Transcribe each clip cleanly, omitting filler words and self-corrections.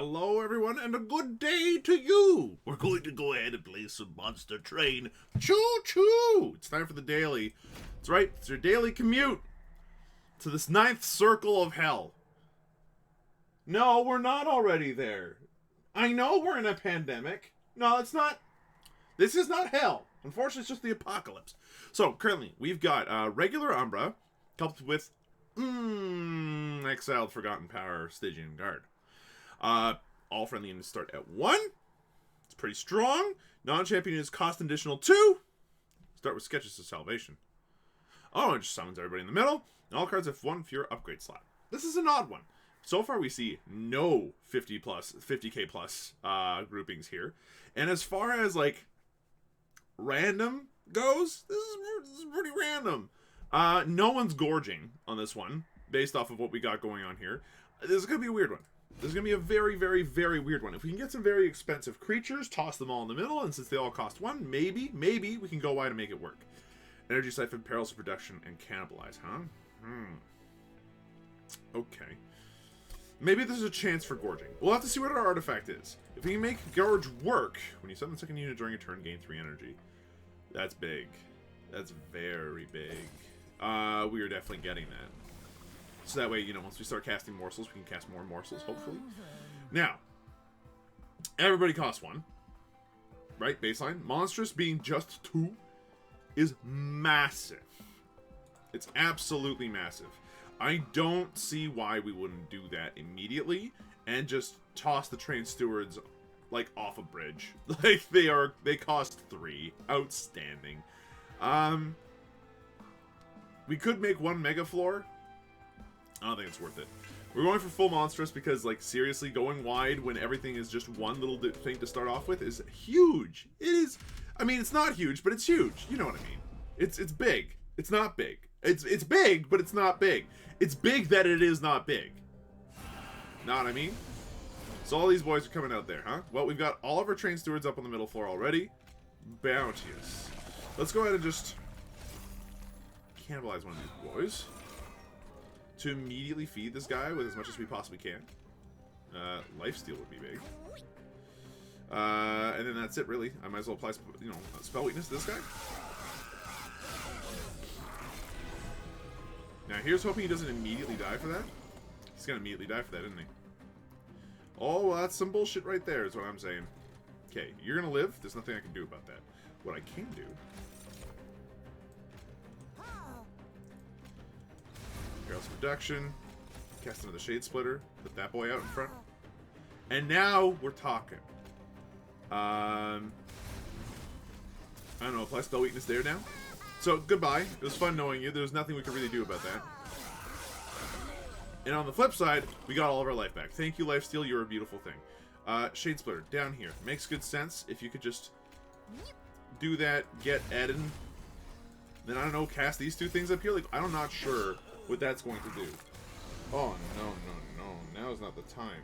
Hello everyone and a good day to you! We're going to go ahead and play some Monster Train. Choo choo! It's time for the daily. That's right, it's your daily commute to this 9th circle of hell. No, we're not already there. I know we're in a pandemic. No, it's not. This is not hell. Unfortunately, it's just the apocalypse. So, currently, we've got regular Umbra coupled with exiled Forgotten Power Stygian Guard. All friendly units start at 1. It's pretty strong. Non-champion units cost an additional 2. Start with Sketches of Salvation. Oh, it just summons everybody in the middle. And all cards have 1 fewer upgrade slot. This is an odd one. So far we see no 50k plus groupings here. And as far as like random goes, this is pretty random. No one's gorging on this one based off of what we got going on here. This is going to be a weird one. This is going to be a very, very, very weird one. If we can get some very expensive creatures, toss them all in the middle, and since they all cost 1, maybe we can go wide and make it work. Energy Siphon, Perils of Production, and Cannibalize, huh? Okay. Maybe there's a chance for gorging. We'll have to see what our artifact is. If we can make Gorge work, when you summon the second unit during a turn, gain 3 energy. That's big. That's very big. We are definitely getting that. So that way, you know, once we start casting morsels, we can cast more morsels, hopefully. Now, everybody costs 1. Right? Baseline. Monstrous being just 2 is massive. It's absolutely massive. I don't see why we wouldn't do that immediately and just toss the train stewards like off a bridge. Like they cost 3. Outstanding. We could make 1 mega floor. I don't think it's worth it. We're going for full monstrous because, like, seriously, going wide when everything is just one little thing to start off with is huge. It is. I mean, it's not huge, but it's huge. You know what I mean? It's big. It's not big. It's big, but it's not big. It's big that it is not big. Know what I mean? So all these boys are coming out there, huh? Well, we've got all of our train stewards up on the middle floor already. Bounteous. Let's go ahead and just cannibalize one of these boys to immediately feed this guy with as much as we possibly can. Lifesteal would be big. And then that's it, really. I might as well apply, you know, spell weakness to this guy. Now, here's hoping he doesn't immediately die for that. He's gonna immediately die for that, isn't he? Oh, well, that's some bullshit right there, is what I'm saying. Okay, you're gonna live. There's nothing I can do about that. What I can do... Perils of Production. Cast another Shade Splitter. Put that boy out in front. And now we're talking. I don't know, apply spell weakness there now. So, goodbye. It was fun knowing you. There's nothing we could really do about that. And on the flip side, we got all of our life back. Thank you, Lifesteal. You're a beautiful thing. Shade Splitter, down here. Makes good sense. If you could just do that, get Eden. Then, I don't know, cast these 2 things up here. Like, I'm not sure what that's going to do. Oh, no. Now is not the time.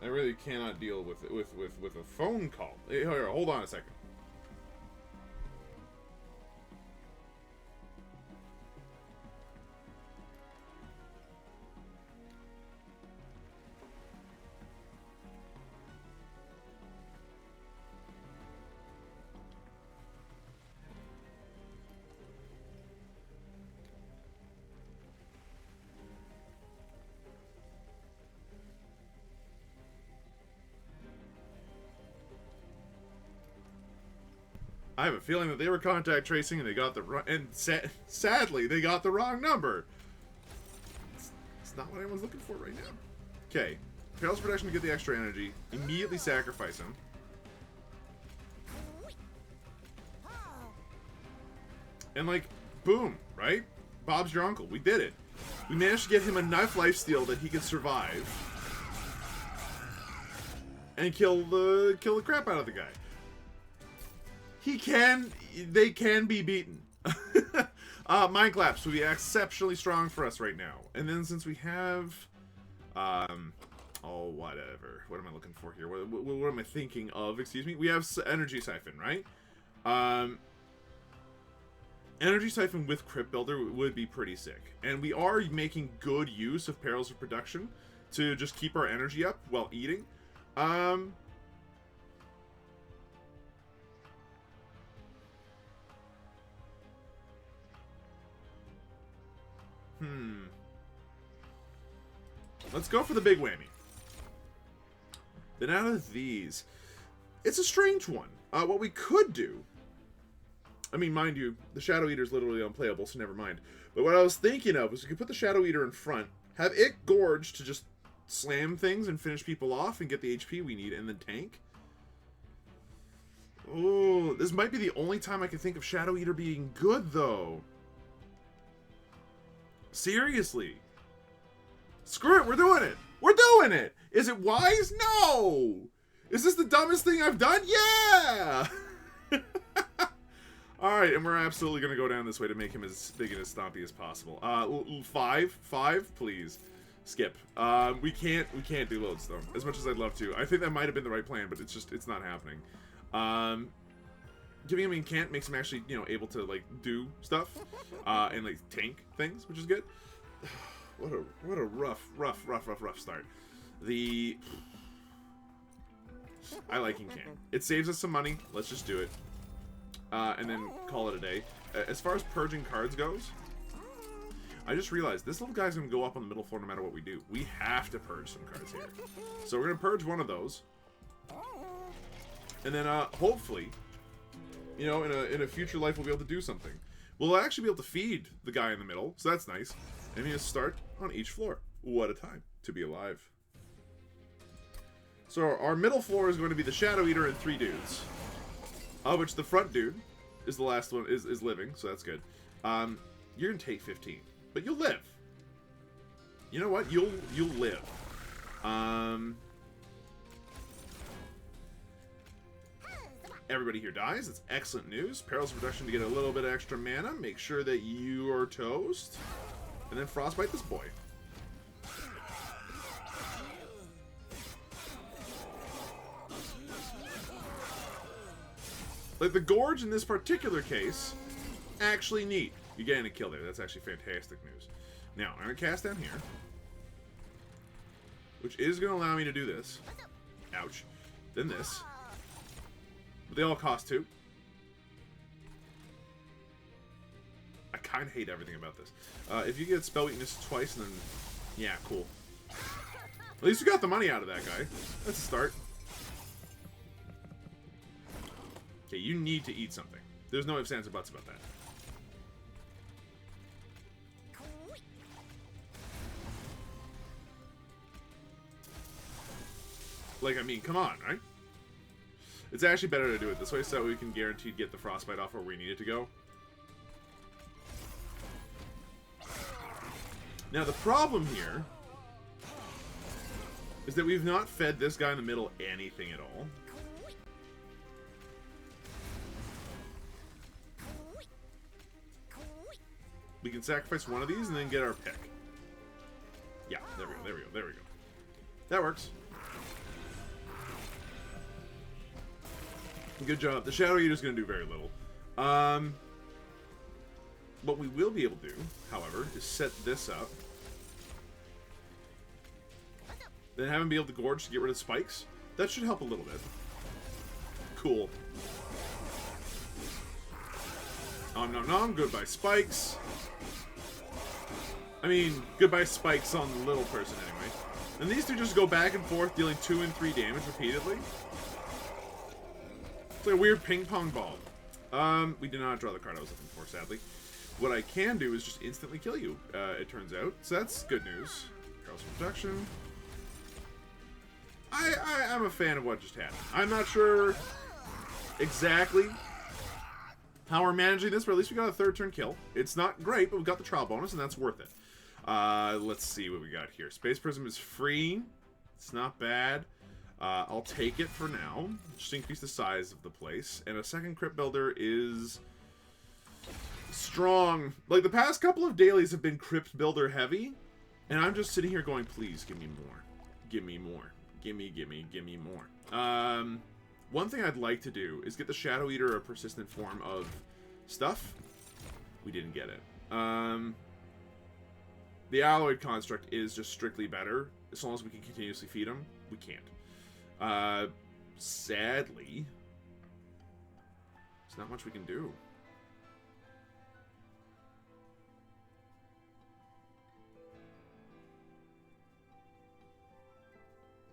I really cannot deal with a phone call. Hey, here, hold on a second. I have a feeling that they were contact tracing and they got the wrong, and sadly they got the wrong number. It's not what anyone's looking for right now. Okay, Perils of Protection to get the extra energy. Immediately sacrifice him. And like, boom, right? Bob's your uncle. We did it. We managed to get him enough lifesteal that he could survive and kill the crap out of the guy. They can be beaten. Mind Collapse will be exceptionally strong for us right now. And then since we have, oh, whatever. What am I looking for here? What am I thinking of? Excuse me. We have Energy Siphon, right? Energy Siphon with Crypt Builder would be pretty sick. And we are making good use of Perils of Production to just keep our energy up while eating. Um... Let's go for the big whammy. Then out of these, it's a strange one. What we could do, I mean, mind you, the Shadow Eater is literally unplayable, so never mind. But what I was thinking of was we could put the Shadow Eater in front, have it gorge to just slam things and finish people off and get the HP we need, and then tank. Oh, this might be the only time I can think of Shadow Eater being good, though. Seriously. Screw it, we're doing it! We're doing it! Is it wise? No! Is this the dumbest thing I've done? Yeah! Alright, and we're absolutely going to go down this way to make him as big and as stompy as possible. 5, please. Skip. We can't do lodestone, as much as I'd love to. I think that might have been the right plan, but it's not happening. Giving him incant makes him actually, you know, able to, like, do stuff, and, like, tank things, which is good. What a rough start. I like incant. It saves us some money. Let's just do it. And then call it a day. As far as purging cards goes, I just realized this little guy's going to go up on the middle floor no matter what we do. We have to purge some cards here. So we're going to purge one of those. And then, hopefully, you know, in a future life we'll be able to do something. We'll actually be able to feed the guy in the middle, so that's nice. And we just start on each floor. What a time to be alive. So our middle floor is going to be the Shadow Eater and 3 dudes. Of which the front dude is the last one, is living, so that's good. You're going to take 15, but you'll live. You know what? You'll live. Everybody here dies. That's excellent news. Perils of Reduction to get a little bit of extra mana. Make sure that you are toast. And then Frostbite this boy. Like, the Gorge in this particular case, actually neat. You're getting a kill there. That's actually fantastic news. Now, I'm going to cast down here. Which is going to allow me to do this. Ouch. Then this. But they all cost 2. I kind of hate everything about this. If you get Spell Weakness twice, then... Yeah, cool. At least we got the money out of that guy. That's a start. Okay, you need to eat something. There's no ifs, ands, or buts about that. Like, I mean, come on, right? It's actually better to do it this way so we can guarantee get the Frostbite off where we need it to go. Now, the problem here is that we've not fed this guy in the middle anything at all. We can sacrifice one of these and then get our pick. Yeah, there we go. That works. Good job. The Shadow Eater's going to do very little. What we will be able to do, however, is set this up. Then have him be able to gorge to get rid of spikes. That should help a little bit. Cool. Nom nom nom. Goodbye spikes. I mean, goodbye spikes on the little person anyway. And these two just go back and forth, dealing 2 and 3 damage repeatedly. It's like a weird ping pong ball. We did not draw the card I was looking for, sadly. What I can do is just instantly kill you, it turns out. So that's good news. Perils of Reduction. I'm a fan of what just happened. I'm not sure exactly how we're managing this, but at least we got a 3rd turn kill. It's not great, but we got the trial bonus, and that's worth it. Let's see what we got here. Space Prism is free. It's not bad. I'll take it for now. Just increase the size of the place. And a 2nd Crypt Builder is strong. Like, the past couple of dailies have been Crypt Builder heavy, and I'm just sitting here going, please, give me more. Give me more. Give me more. One thing I'd like to do is get the Shadow Eater a persistent form of stuff. We didn't get it. The Alloyed Construct is just strictly better. As long as we can continuously feed them, we can't. Sadly, there's not much we can do.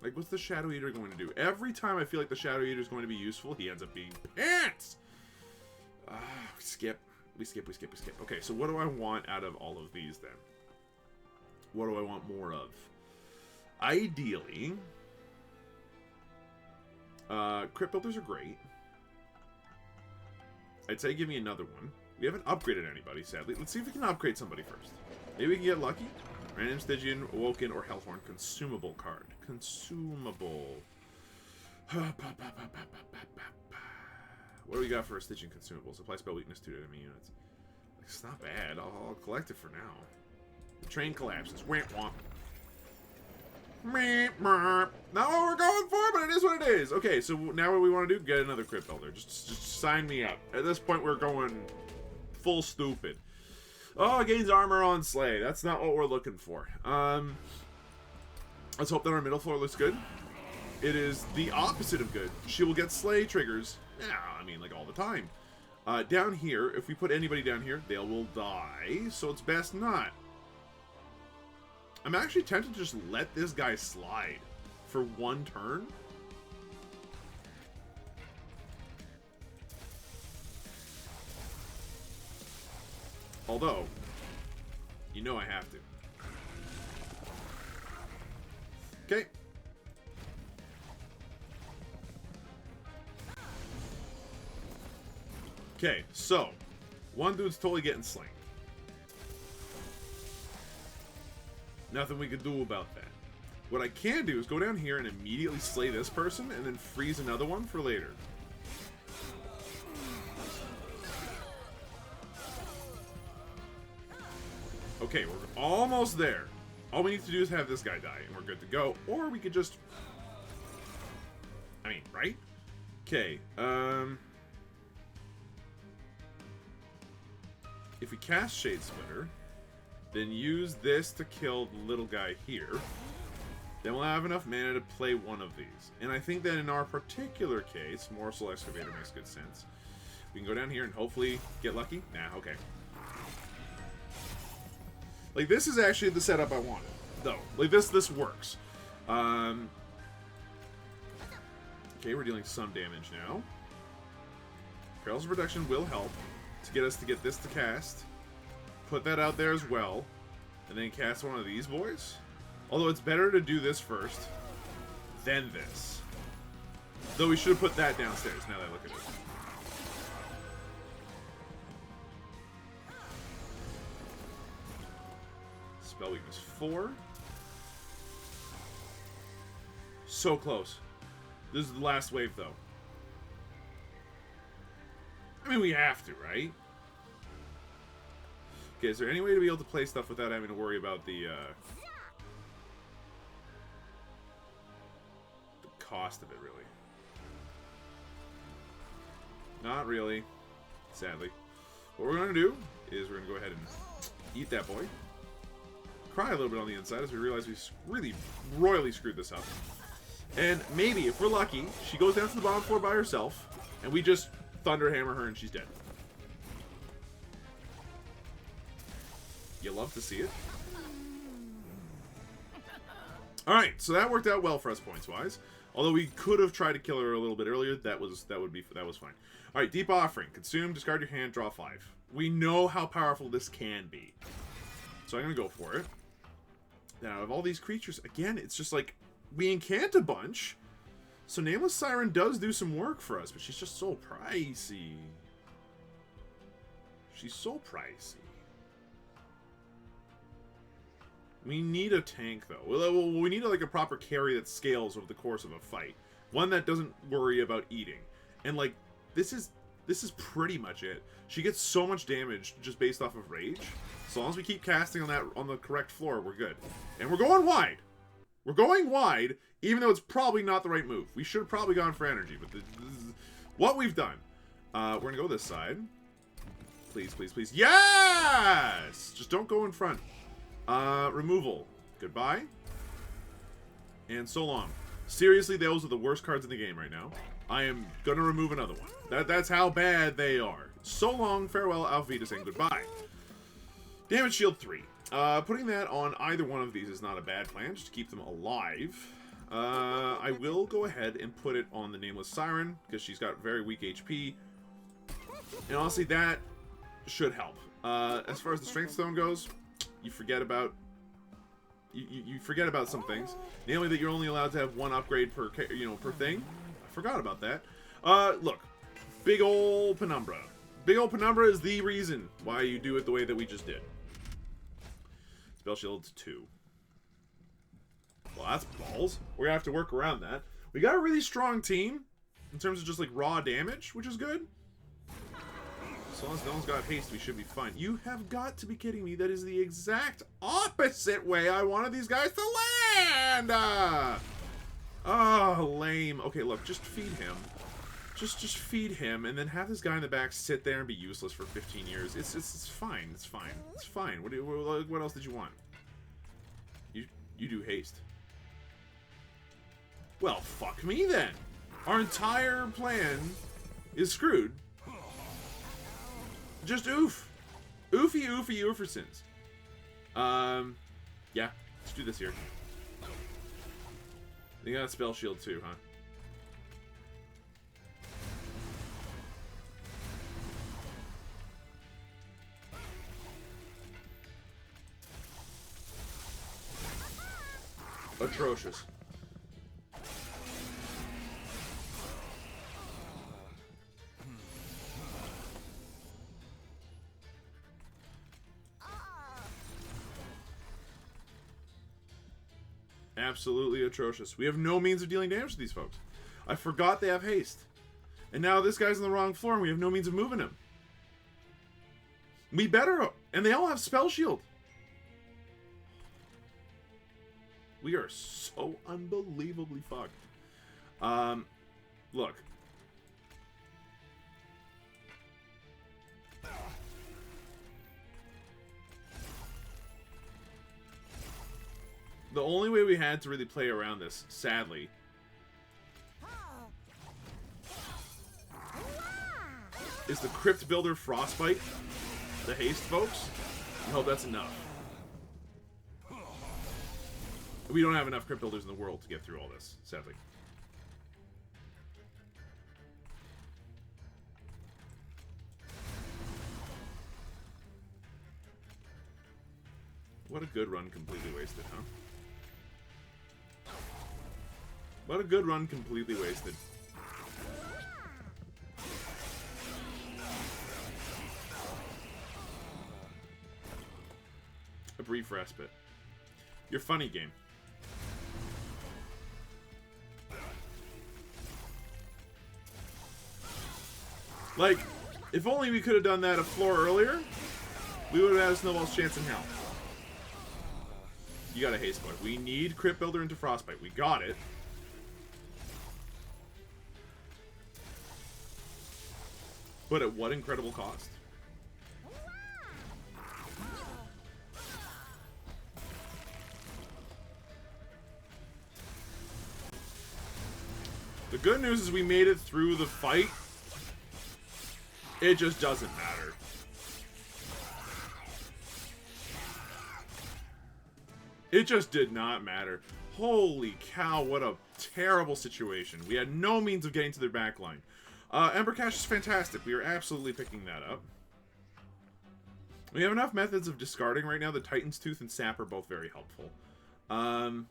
Like, what's the Shadow Eater going to do? Every time I feel like the Shadow Eater is going to be useful, he ends up being pants! We skip. We skip. Okay, so what do I want out of all of these, then? What do I want more of? Ideally, Crypt Builders are great. I'd say give me another one. We haven't upgraded anybody, sadly. Let's see if we can upgrade somebody first. Maybe we can get lucky. Random Stygian, Awoken, or Hellthorn consumable card. Consumable. What do we got for a Stygian consumables? Apply spell weakness to enemy units. It's not bad. I'll collect it for now. The train collapses. Wamp womp. Not what we're going for, but it is what it is. Okay, so now what we want to do? Get another Crypt Builder. Just sign me up. At this point, we're going full stupid. Oh, it gains armor on Slay. That's not what we're looking for. Let's hope that our middle floor looks good. It is the opposite of good. She will get Slay triggers. Yeah, I mean, like all the time. Down here, if we put anybody down here, they will die. So it's best not. I'm actually tempted to just let this guy slide for one turn. Although, you know I have to. Okay. Okay, so one dude's totally getting slain. Nothing we can do about that. What I can do is go down here and immediately slay this person and then freeze another one for later. Okay, we're almost there. All we need to do is have this guy die and we're good to go. Or we could just... I mean, right? Okay, if we cast Shade Splitter, then use this to kill the little guy here, then we'll have enough mana to play one of these. And I think that in our particular case, Morsel Excavator makes good sense. We can go down here and hopefully get lucky. Nah, okay. Like, this is actually the setup I wanted, though. Like, this works. Okay, we're dealing some damage now. Perils of Protection will help to get us to get this to cast. Put that out there as well. And then cast one of these boys. Although it's better to do this first, then this. Though we should have put that downstairs, now that I look at it. Spell weakness 4. So close. This is the last wave, though. I mean, we have to, right? Okay, is there any way to be able to play stuff without having to worry about the cost of it, really? Not really, sadly. What we're going to do is we're going to go ahead and eat that boy. Cry a little bit on the inside as we realize we really royally screwed this up. And maybe, if we're lucky, she goes down to the bottom floor by herself, and we just Thunderhammer her and she's dead. You love to see it. Alright, so that worked out well for us points-wise. Although we could have tried to kill her a little bit earlier, that was fine. Alright, Deep Offering. Consume, discard your hand, draw 5. We know how powerful this can be. So I'm going to go for it. Now, of all these creatures, again, it's just like, we incant a bunch. So Nameless Siren does do some work for us, but she's just so pricey. She's so pricey. We need a tank, though. We need like a proper carry that scales over the course of a fight. One that doesn't worry about eating. And like, this is pretty much it. She gets so much damage just based off of rage. So long as we keep casting on the correct floor, we're good. And we're going wide. We're going wide, even though it's probably not the right move. We should have probably gone for energy, but this is what we've done. We're gonna go this side. Please, please, please. Yes! Just don't go in front. Removal. Goodbye. And so long. Seriously, those are the worst cards in the game right now. I am gonna remove another one. That's how bad they are. So long, farewell, Auf Wiedersehen, goodbye. Damage shield 3. Putting that on either one of these is not a bad plan, just to keep them alive. I will go ahead and put it on the Nameless Siren, because she's got very weak HP. And honestly, that should help. As far as the Strength Stone goes, you forget about... You forget about some things. Namely that you're only allowed to have one upgrade per thing. I forgot about that. Look. Big ol' Penumbra. Big ol' Penumbra is the reason why you do it the way that we just did. Spell Shield's 2. Well, that's balls. We're gonna have to work around that. We got a really strong team in terms of just like raw damage, which is good. As long as no one's got haste, we should be fine. You have got to be kidding me. That is the exact opposite way I wanted these guys to land! Oh, lame. Okay, look, just feed him. Just feed him, and then have this guy in the back sit there and be useless for 15 years. It's fine. It's fine. It's fine. What else did you want? You do haste. Well, fuck me then. Our entire plan is screwed. Just oof. Oofy, oofy, oofersons. Yeah. Let's do this here. You got a spell shield too, huh? Atrocious. Absolutely atrocious. We have no means of dealing damage to these folks. I forgot they have haste. And now this guy's on the wrong floor and we have no means of moving him. We better... And they all have spell shield. We are so unbelievably fucked. Look. The only way we had to really play around this, sadly, is the Crypt Builder Frostbite. The haste, folks. I hope that's enough. We don't have enough Crypt Builders in the world to get through all this, sadly. What a good run, completely wasted, huh? What a good run, completely wasted. A brief respite. Your funny game. Like, if only we could have done that a floor earlier, we would have had a snowball's chance in hell. You got a haste point. We need Crypt Builder into Frostbite. We got it. But at what incredible cost? The good news is we made it through the fight. It just doesn't matter. It just did not matter. Holy cow, what a terrible situation. We had no means of getting to their back line. Ember Cache is fantastic. We are absolutely picking that up. We have enough methods of discarding right now. The Titan's Tooth and Sap are both very helpful. I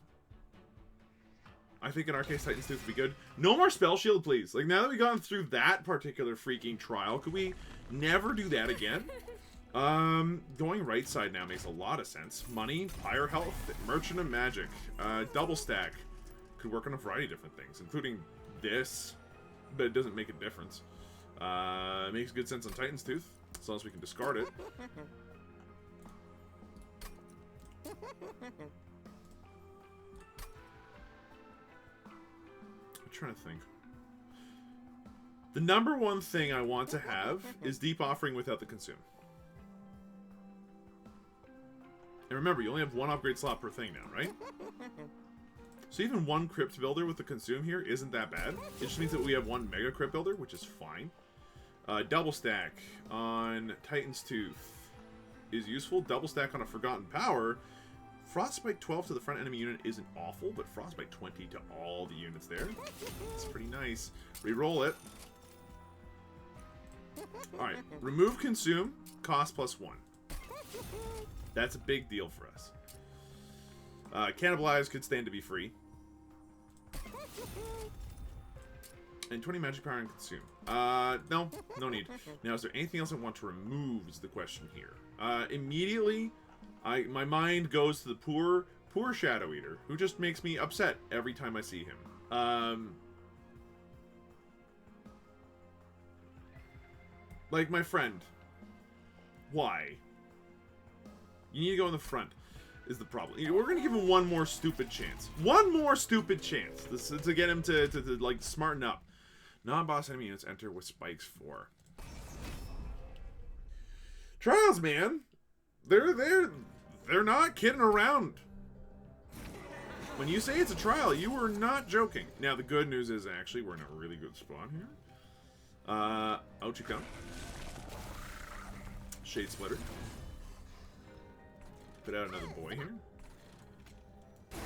think in our case, Titan's Tooth would be good. No more Spell Shield, please. Like, now that we've gone through that particular freaking trial, could we never do that again? Going right side now makes a lot of sense. Money, higher health, Merchant of Magic, double stack. Could work on a variety of different things, including this, but it doesn't make a difference. Makes good sense on Titan's Tooth, as long as we can discard it. I'm trying to think. The number one thing I want to have is Deep Offering without the Consume. And remember, you only have one upgrade slot per thing now, right? So even one Crypt Builder with the Consume here isn't that bad. It just means that we have one Mega Crypt Builder, which is fine. Double stack on Titan's Tooth is useful. Double stack on a Forgotten Power. Frostbite 12 to the front enemy unit isn't awful, but Frostbite 20 to all the units there. It's pretty nice. Reroll it. Alright, remove Consume, cost +1. That's a big deal for us. Cannibalize could stand to be free. And 20 magic power and Consume. No need. Now, is there anything else I want to remove is the question here. Immediately, my mind goes to the poor Shadow Eater, who just makes me upset every time I see him. Like my friend. Why? You need to go in the front, is the problem. We're going to give him one more stupid chance. One more stupid chance. To get him to like, smarten up. Non-boss enemy units enter with spikes 4. Trials, man. They're not kidding around. When you say it's a trial, you are not joking. Now, the good news is, actually, we're in a really good spot here. Out you come. Shade Splitter. Put out another boy here.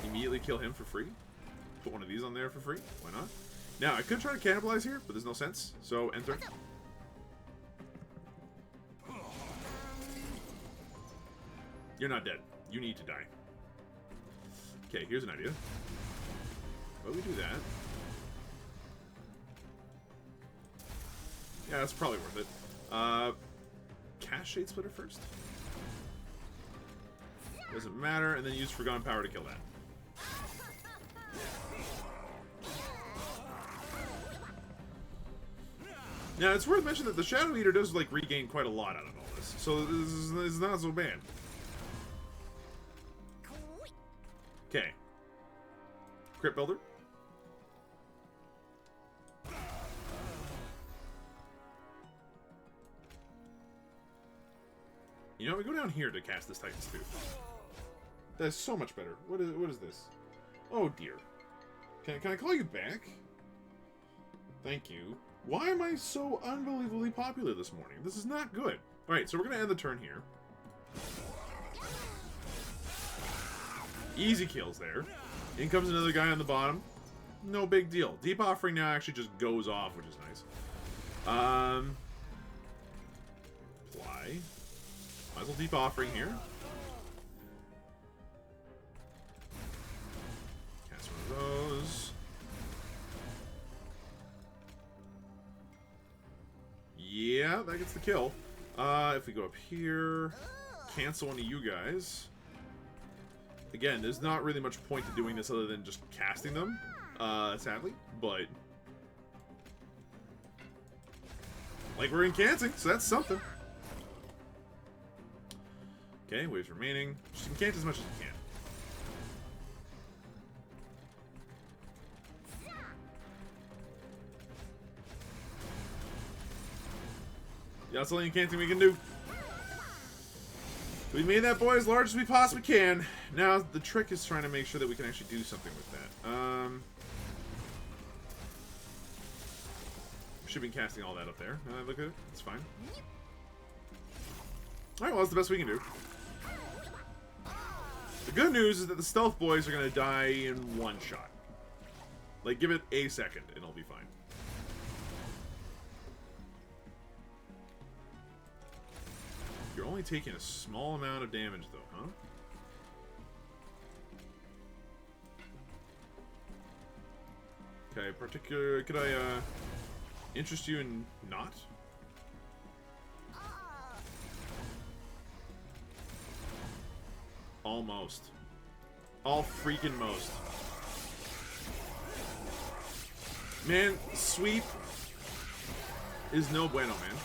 Immediately kill him for free. Put one of these on there for free. Why not? Now, I could try to cannibalize here, but there's no sense. So, enter. You're not dead. You need to die. Okay, here's an idea. Why don't we do that? Yeah, that's probably worth it. Cast Shade Splitter first. Doesn't matter, and then use Forgotten Power to kill that. Now, it's worth mentioning that the Shadow Eater does, like, regain quite a lot out of all this. So, this is not so bad. Okay. Crypt Builder. You know, we go down here to cast this Titan's Tooth. That's so much better. What is this? Oh, dear. Can I call you back? Thank you. Why am I so unbelievably popular this morning? This is not good. Alright, so we're going to end the turn here. Easy kills there. In comes another guy on the bottom. No big deal. Deep Offering now actually just goes off, which is nice. Apply. Might as well Deep Offering here. Cast one of those. Yeah, that gets the kill. If we go up here, cancel one of you guys. Again, there's not really much point to doing this other than just casting them, sadly, but... like, we're incanting, so that's something. Okay, waves remaining. Just incant as much as you can. Yeah, that's the only incanting we can do. We made that boy as large as we possibly can. Now, the trick is trying to make sure that we can actually do something with that. Should be casting all that up there. Look at it. It's fine. Alright, well, that's the best we can do. The good news is that the stealth boys are going to die in one shot. Like, give it a second, and it'll be fine. You're only taking a small amount of damage, though, huh? Okay, could I, interest you in not? Almost. All freaking most. Man, sweep is no bueno, man.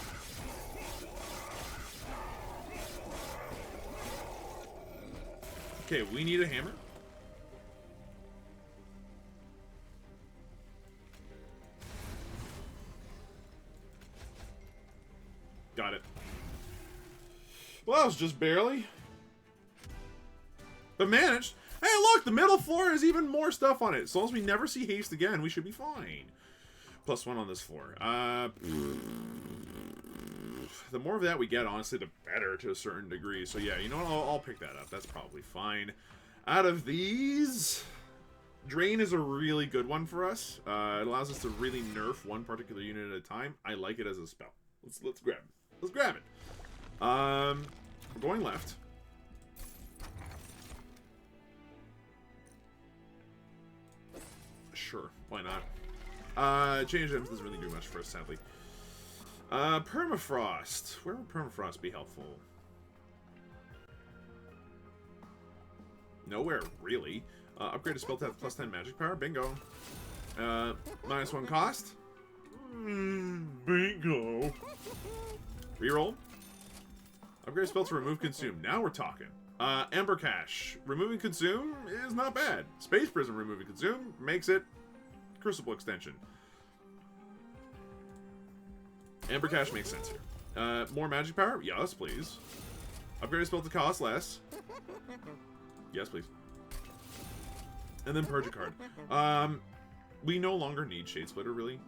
Okay, we need a hammer. Got it. Well, that was just barely. But managed. Hey, look! The middle floor has even more stuff on it. As long as we never see haste again, we should be fine. +1 on this floor. The more of that we get, honestly, the better to a certain degree. So yeah, you know what? I'll pick that up. That's probably fine. Out of these, Drain is a really good one for us. It allows us to really nerf one particular unit at a time. I like it as a spell. Let's grab it. Let's grab it. We're going left. Sure, why not? Change items doesn't really do much for us, sadly. Permafrost. Where would Permafrost be helpful? Nowhere, really. Upgrade a spell to have +10 magic power. Bingo. -1 cost. Bingo. Reroll. Upgrade a spell to remove consume. Now we're talking. Ember Cache. Removing consume is not bad. Space Prism removing consume makes it Crucible extension. Ember Cache makes sense here. More magic power? Yes, please. Upgrade a spell to cost less. Yes, please. And then purge a card. We no longer need Shade Splitter, really.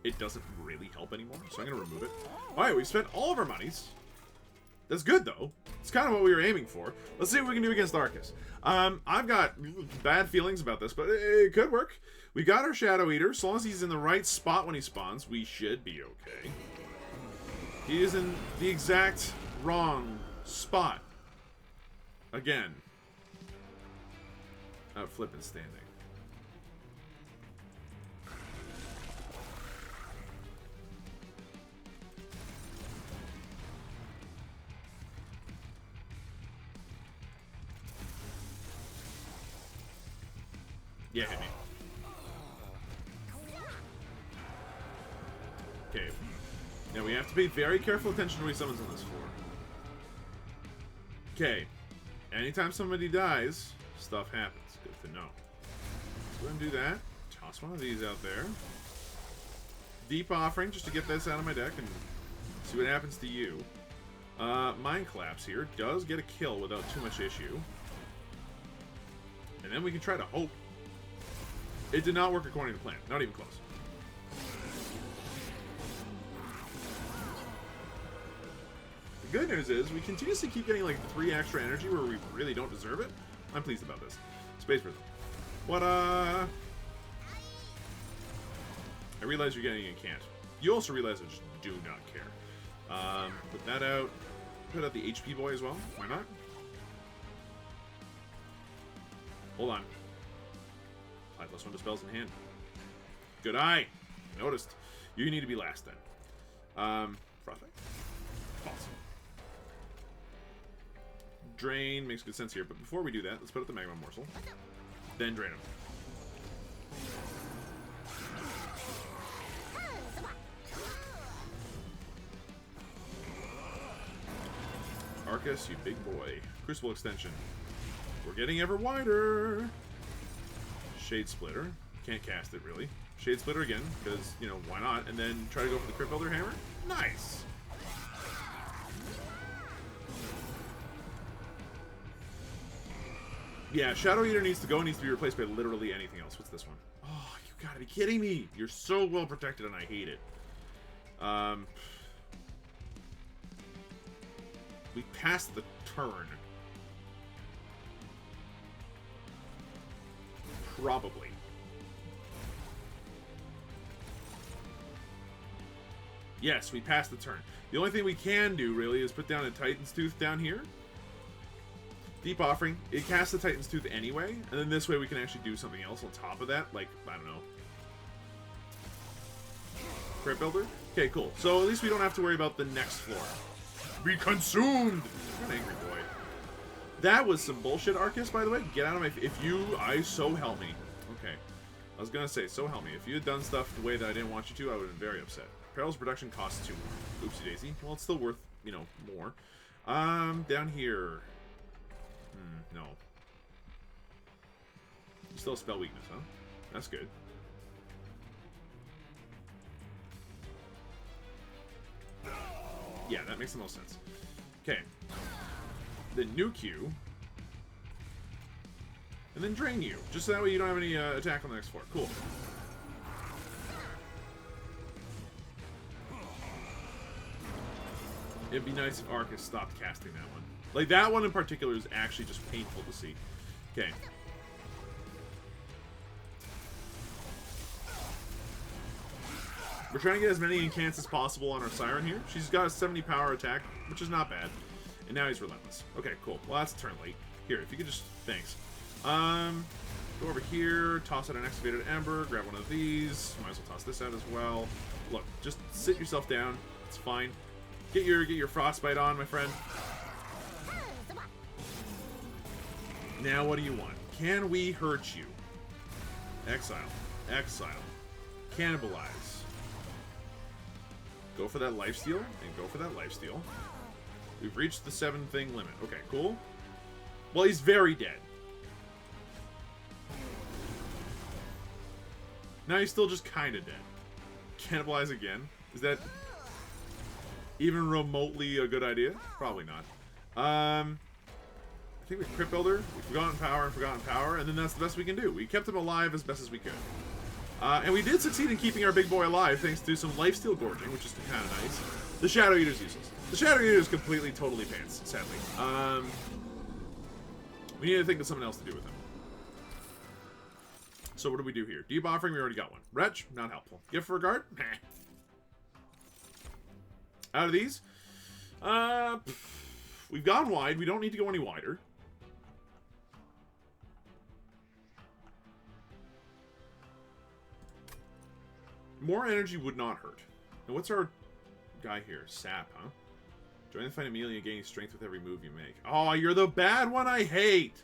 It doesn't really help anymore, so I'm going to remove it. Alright, we've spent all of our monies. That's good, though. It's kind of what we were aiming for. Let's see what we can do against Arcus. I've got bad feelings about this, but it could work. We got our Shadow Eater. As long as he's in the right spot when he spawns, we should be okay. He is in the exact wrong spot. Again. Flippin' standing. Yeah, hit me. Okay. Now we have to pay very careful attention to what he summons on this floor. Okay. Anytime somebody dies, stuff happens. Good to know. Let's go ahead and do that. Toss one of these out there. Deep Offering, just to get this out of my deck and see what happens to you. Mind Collapse here does get a kill without too much issue. And then we can try to hope. It did not work according to plan. Not even close. The good news is we continuously keep getting like 3 extra energy where we really don't deserve it. I'm pleased about this. Space Prism. What I realize you're getting and can't. You also realize I just do not care. Put that out. Put out the HP boy as well. Why not? Hold on. Apply +1 to spells in hand. Good eye. Noticed. You need to be last then. Frostbite. Awesome. Drain makes good sense here, but before we do that, let's put out the Magma Morsel. Then drain him. Arcus, you big boy. Crucible extension. We're getting ever wider. Shade Splitter. Can't cast it, really. Shade Splitter again, because, you know, why not? And then try to go for the Crypt Builder Hammer. Nice! Yeah, Shadow Eater needs to go. Needs to be replaced by literally anything else. What's this one? Oh, you gotta be kidding me! You're so well protected, and I hate it. We passed the turn. Probably. Yes, we passed the turn. The only thing we can do, really, is put down a Titan's Tooth down here. Deep Offering. It casts the Titan's Tooth anyway, and then this way we can actually do something else on top of that. Like, I don't know. Crypt Builder? Okay, cool. So at least we don't have to worry about the next floor. Be consumed! You're an angry boy. That was some bullshit, Arcus, by the way. Get out of my... so help me. Okay. I was gonna say, so help me. If you had done stuff the way that I didn't want you to, I would have been very upset. Peril's production costs 2. Oopsie daisy. Well, it's still worth, you know, more. Down here. No. You still have spell weakness, huh? That's good. Yeah, that makes the most sense. Okay. The new Q And then drain you. Just so that way you don't have any attack on the next floor. Cool. It'd be nice if Arcus stopped casting that one. Like, that one in particular is actually just painful to see. Okay. We're trying to get as many incants as possible on our Siren here. She's got a 70 power attack, which is not bad. And now he's relentless. Okay, cool. Well, that's a turn late. Here, if you could just... Thanks. Go over here, toss out an Excavated Ember, grab one of these. Might as well toss this out as well. Look, just sit yourself down. It's fine. Get your Frostbite on, my friend. Now what do you want? Can we hurt you? Exile. Exile. Cannibalize. Go for that lifesteal, and go for that lifesteal. We've reached the 7-thing limit. Okay, cool. Well, he's very dead. Now he's still just kind of dead. Cannibalize again? Is that even remotely a good idea? Probably not. I think we've Crypt Builder, we've Forgotten Power, and then that's the best we can do. We kept him alive as best as we could. And we did succeed in keeping our big boy alive thanks to some lifesteal gorging, which is kind of nice. The Shadow Eater's useless. The Shadow Eater is completely, totally pants, sadly. We need to think of something else to do with him. So what do we do here? Deep Offering, we already got one. Wretch, not helpful. Gift for a guard? Nah. Out of these, we've gone wide. We don't need to go any wider. More energy would not hurt. Now what's our guy here? Sap, huh? Join the fight immediately, gaining strength with every move you make. Oh, you're the bad one I hate!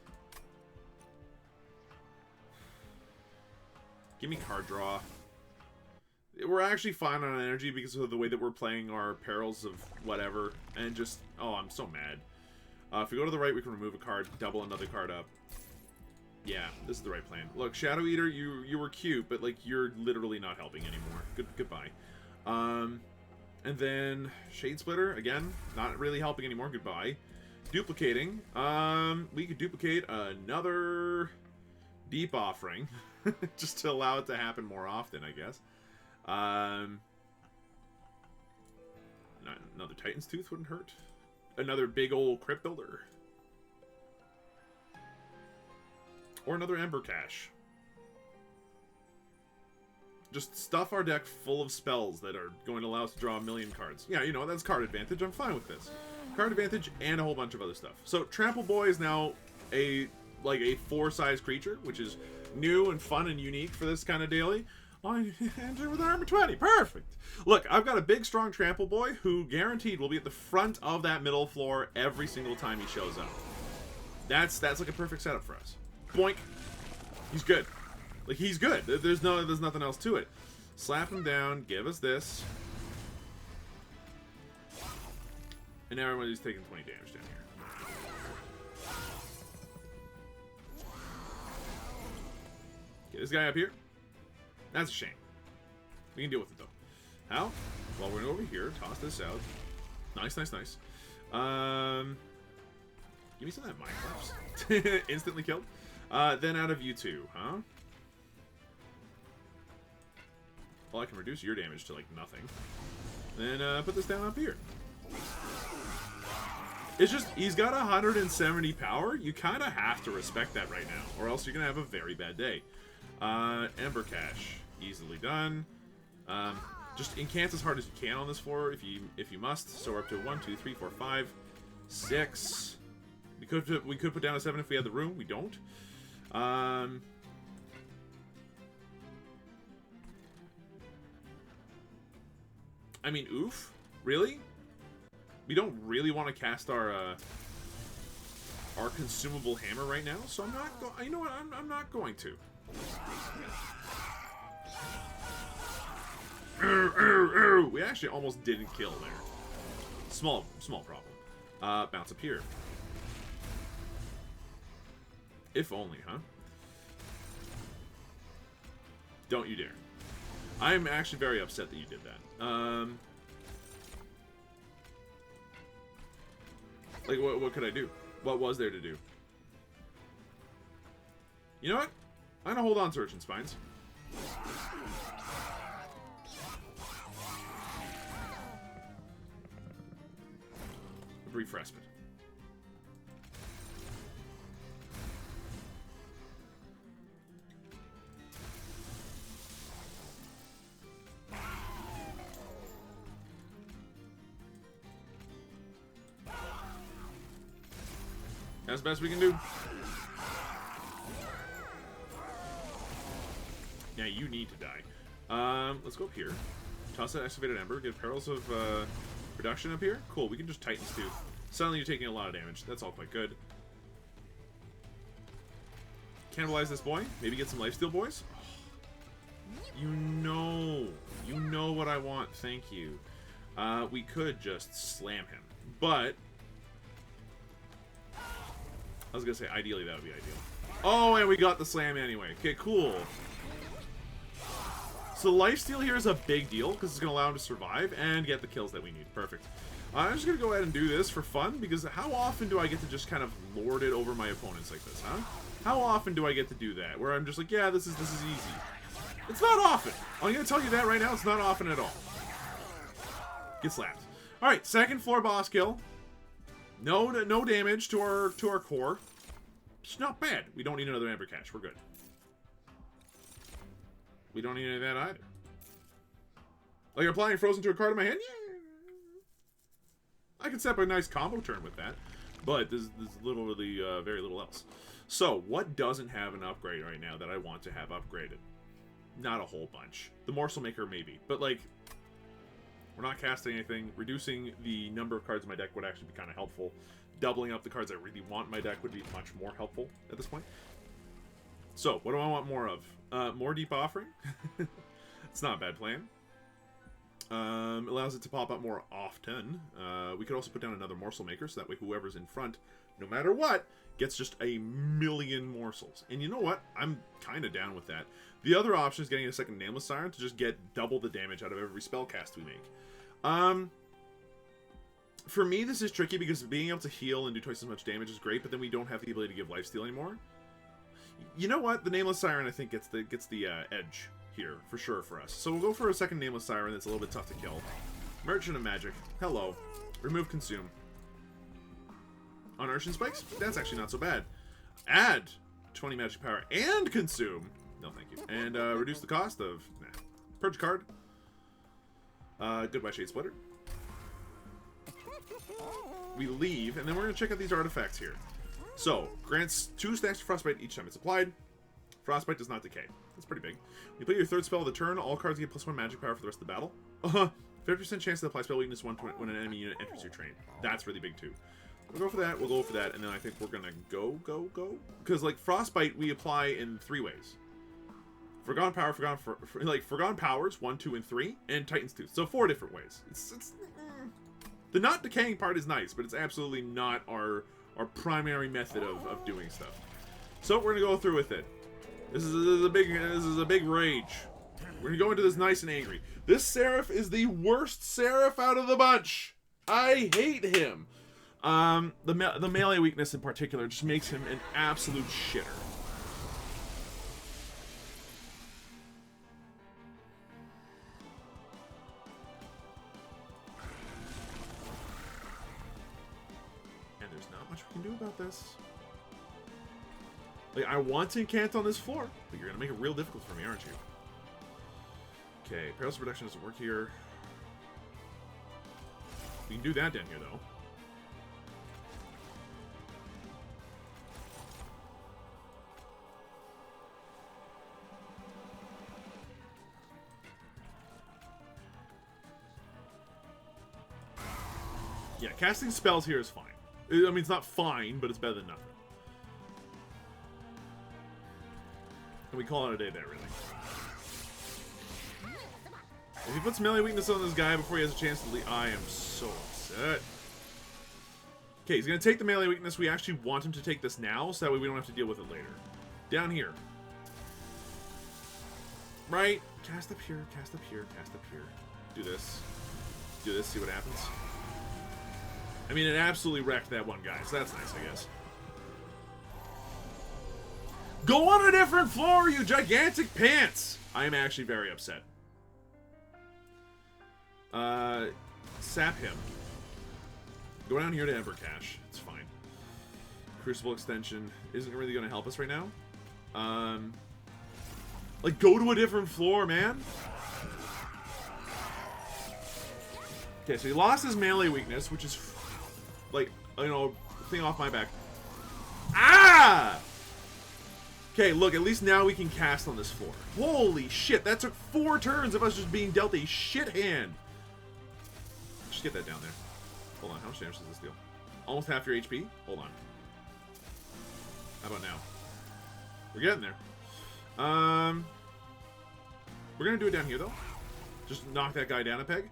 Give me card draw. We're actually fine on energy because of the way that we're playing our Perils of whatever. And just... Oh, I'm so mad. If we go to the right, we can remove a card, double another card up. Yeah, this is the right plan. Look, Shadow Eater, you were cute, but, like, you're literally not helping anymore. Goodbye. And then Shade Splitter, again, not really helping anymore. Goodbye. Duplicating. We could duplicate another Deep Offering. Just to allow it to happen more often, I guess. Another Titan's Tooth wouldn't hurt. Another big old Crypt Builder. Or another Ember Cache. Just stuff our deck full of spells that are going to allow us to draw 1,000,000 cards. Yeah, you know, that's card advantage. I'm fine with this. Card advantage and a whole bunch of other stuff. So, Trample Boy is now a 4-size creature, which is new and fun and unique for this kind of daily. I enter with armor 20. Perfect. Look, I've got a big, strong Trample Boy who guaranteed will be at the front of that middle floor every single time he shows up. That's like a perfect setup for us. Boink. He's good. Like, he's good. There's nothing else to it. Slap him down. Give us this. And now everybody's taking 20 damage down here. Get this guy up here. That's a shame. We can deal with it, though. How? Well, we're over here. Toss this out. Nice, nice, nice. Give me some of that Mind Collapse. Instantly killed. Then out of you two, huh? Well, I can reduce your damage to, like, nothing. Then, put this down up here. It's just, he's got 170 power. You kind of have to respect that right now, or else you're going to have a very bad day. Ember Cache. Easily done. Just incant as hard as you can on this floor if you must. So we're up to 1, 2, 3, 4, 5, 6. We could put down a 7 if we had the room. We don't. I mean, oof. Really? We don't really want to cast our consumable hammer right now, so I'm not. You know what? I'm not going to. We actually almost didn't kill there. Small problem. Bounce up here. If only, huh? Don't you dare. I'm actually very upset that you did that. Like, what could I do? What was there to do? You know what? I'm gonna hold on to Urchin Spines. Brief respite. That's the best we can do. Yeah, you need to die. Let's go up here. Toss that Excavated Ember. Get Perils of Reduction up here. Cool, we can just Titan's Tooth. Suddenly you're taking a lot of damage. That's all quite good. Cannibalize this boy. Maybe get some lifesteal boys. Oh. You know what I want. Thank you. We could just slam him. But I was gonna say, ideally, that would be ideal. Oh, and we got the slam anyway. Okay, cool. So lifesteal here is a big deal, because it's going to allow him to survive and get the kills that we need. Perfect. I'm just going to go ahead and do this for fun, because how often do I get to just kind of lord it over my opponents like this, huh? How often do I get to do that, where I'm just like, yeah, this is easy. It's not often. I'm going to tell you that right now, it's not often at all. Get slapped. Alright, second floor boss kill. No damage to our core. It's not bad. We don't need another Amber Cache. We're good. We don't need any of that either. Like applying Frozen to a card in my hand? Yeah. I can set up a nice combo turn with that. But there's literally very little else. So, what doesn't have an upgrade right now that I want to have upgraded? Not a whole bunch. The Morsel Maker, maybe. But, like, we're not casting anything. Reducing the number of cards in my deck would actually be kind of helpful. Doubling up the cards I really want in my deck would be much more helpful at this point. So, what do I want more of? More Deep Offering. It's not a bad plan. Allows it to pop up more often. We could also put down another Morsel Maker, so that way whoever's in front, no matter what, gets just a million morsels. And you know what? I'm kind of down with that. The other option is getting a second Nameless Siren to just get double the damage out of every spell cast we make. For me, this is tricky because being able to heal and do twice as much damage is great, but then we don't have the ability to give lifesteal anymore. You know what? The Nameless Siren, I think, gets the edge here, for sure, for us. So we'll go for a second Nameless Siren that's a little bit tough to kill. Merchant of Magic. Hello. Remove Consume. On Urshan Spikes? That's actually not so bad. Add 20 magic power and Consume. No, thank you. And reduce the cost of... Nah. Purge card. Goodbye, Shade Splitter. We leave, and then we're going to check out these artifacts here. So, grants 2 stacks of Frostbite each time it's applied. Frostbite does not decay. That's pretty big. When you play your third spell of the turn, all cards get +1 magic power for the rest of the battle. 50% chance to apply spell weakness when an enemy unit enters your train. That's really big too. We'll go for that, and then I think we're going to go. Because, like, Frostbite we apply in 3 ways. Forgotten Power, Forgotten Powers, 1, 2, and 3, and Titan's Tooth. So 4 different ways. The not decaying part is nice, but it's absolutely not our primary method of doing stuff. So we're gonna go through with it. This is a big rage. We're gonna go into this nice and angry. This Seraph is the worst Seraph out of the bunch. I hate him. The melee weakness in particular just makes him an absolute shitter. Can do about this. Like, I want to incant on this floor, but you're gonna make it real difficult for me, aren't you? Okay, Perils of Reduction doesn't work here. We can do that down here, though. Yeah, casting spells here is fine. I mean, it's not fine, but it's better than nothing. And we call it a day there, really. If he puts melee weakness on this guy before he has a chance to leave, I am so upset. Okay, he's going to take the melee weakness. We actually want him to take this now, so that way we don't have to deal with it later. Down here. Right? Cast up here, cast up here, cast up here. Do this. Do this, see what happens. I mean, it absolutely wrecked that one guy, so that's nice, I guess. Go on a different floor, you gigantic pants! I am actually very upset. Sap him. Go down here to Ember Cache. It's fine. Crucible extension isn't really going to help us right now. Like, go to a different floor, man. Okay, so he lost his melee weakness, which is, like, you know, thing off my back. Ah! Okay, look, at least now we can cast on this floor. Holy shit, that took 4 turns of us just being dealt a shit hand. Just get that down there. Hold on, how much damage does this deal? Almost half your HP? Hold on. How about now? We're getting there. We're gonna do it down here, though. Just knock that guy down a peg.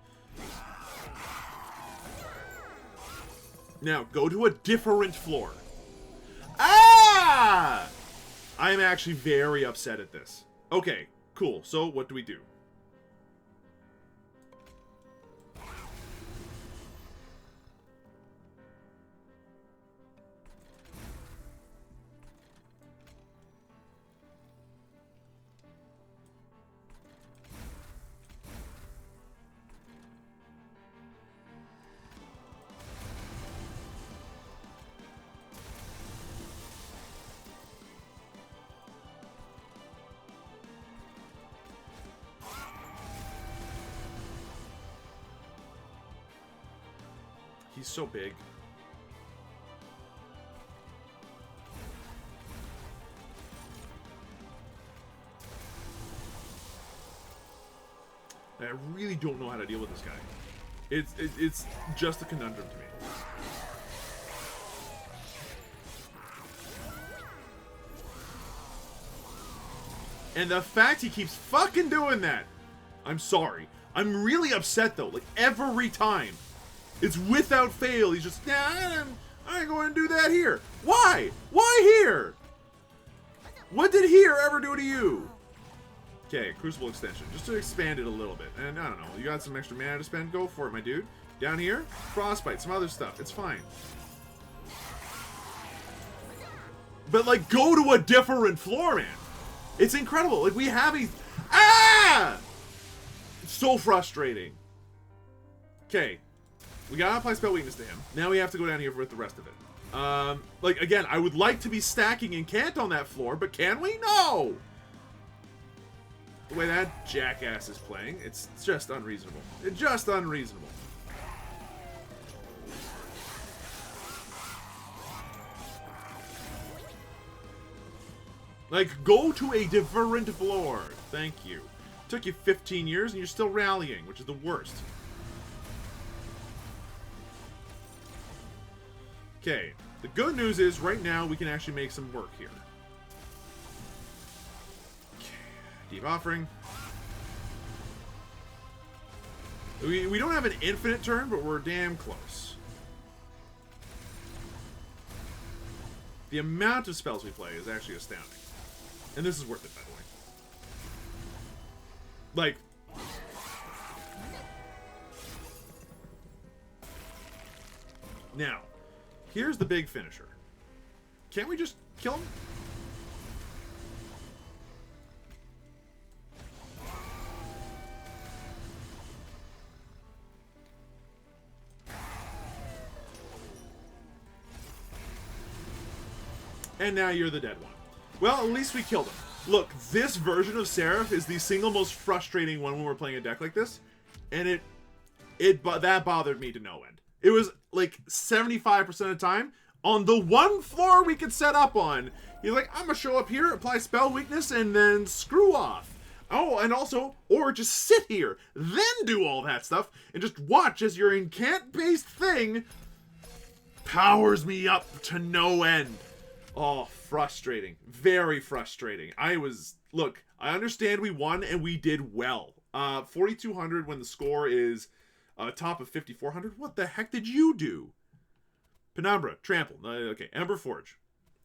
Now, go to a different floor. Ah! I'm actually very upset at this. Okay, cool. So, what do we do? He's so big. I really don't know how to deal with this guy. It's just a conundrum to me. And the fact he keeps fucking doing that. I'm sorry. I'm really upset though. Like every time. It's without fail. He's just, nah, I ain't going to do that here. Why? Why here? What did here ever do to you? Okay, Crucible Extension. Just to expand it a little bit. And I don't know. You got some extra mana to spend? Go for it, my dude. Down here, Frostbite, some other stuff. It's fine. But, like, go to a different floor, man. It's incredible. Like, we have a... Ah! It's so frustrating. Okay. We gotta apply Spell Weakness to him. Now we have to go down here with the rest of it. Like, again, I would like to be stacking Incant on that floor, but can we? No! The way that jackass is playing, it's just unreasonable. It's just unreasonable. Like, go to a different floor. Thank you. Took you 15 years and you're still rallying, which is the worst. Okay, the good news is right now we can actually make some work here. Okay, Deep Offering. We don't have an infinite turn, but we're damn close. The amount of spells we play is actually astounding. And this is worth it, by the way. Like... Now... Here's the big finisher. Can't we just kill him? And now you're the dead one. Well, at least we killed him. Look, this version of Seraph is the single most frustrating one when we're playing a deck like this. And that bothered me to no end. It was like 75% of the time on the one floor we could set up on. He's like, I'm gonna show up here, apply spell weakness, and then screw off. Oh, and also, or just sit here, then do all that stuff, and just watch as your incant-based thing powers me up to no end. Oh, frustrating. Very frustrating. Look, I understand we won, and we did well. 4,200 when the score is... top of 5,400. What the heck did you do? Penumbra, Trample. Okay, Ember Forge.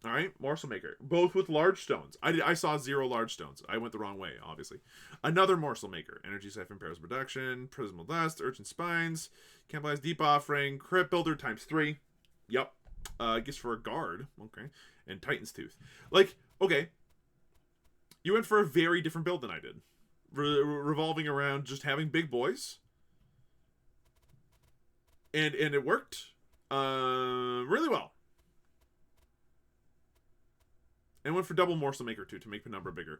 All right, Morsel Maker. Both with large stones. I saw 0 large stones. I went the wrong way, obviously. Another Morsel Maker. Energy Siphon, Pairs Production, Prismal Dust, Urchin Spines, Cannibalize Deep Offering, Crypt Builder ×3. Yep. Gifts for a Guard. Okay. And Titan's Tooth. Like, okay. You went for a very different build than I did. Revolving around just having big boys. And it worked really well. And went for double Morsel Maker too, to make the number bigger.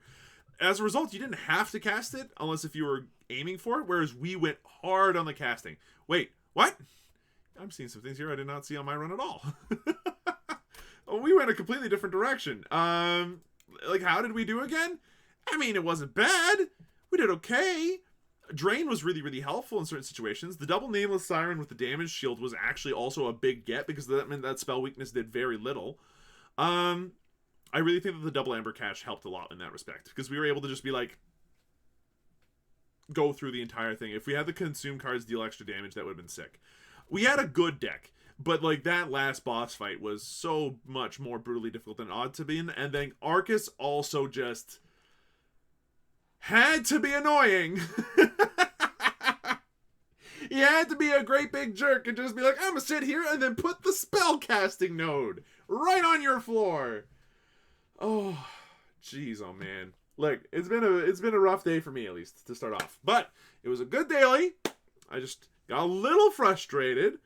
As a result, you didn't have to cast it unless if you were aiming for it, whereas we went hard on the casting. Wait, what? I'm seeing some things here I did not see on my run at all. We went a completely different direction. Like, how did we do again? I mean, it wasn't bad. We did okay. Drain was really, really helpful in certain situations. The double Nameless Siren with the damage shield was actually also a big get, because that meant that spell weakness did very little. I really think that the double Amber Cache helped a lot in that respect, because we were able to just be like, go through the entire thing. If we had the consume cards deal extra damage, that would have been sick. We had a good deck, but like that last boss fight was so much more brutally difficult than it ought to be, and then Arcus also just had to be annoying. He had to be a great big jerk and just be like, I'm gonna sit here and then put the spell casting node right on your floor. Oh, jeez, oh man. Look, it's been a rough day for me, at least, to start off. But it was a good daily. I just got a little frustrated,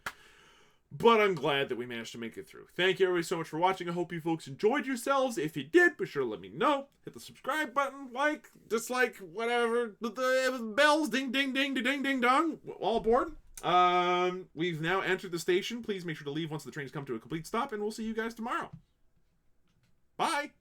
but I'm glad that we managed to make it through. Thank you everybody so much for watching. I hope you folks enjoyed yourselves. If you did, be sure to let me know. Hit the subscribe button, like, dislike, whatever. The bells, ding, ding, ding, ding, ding, dong. All aboard. We've now entered the station. Please make sure to leave once the trains come to a complete stop, and we'll see you guys tomorrow. Bye.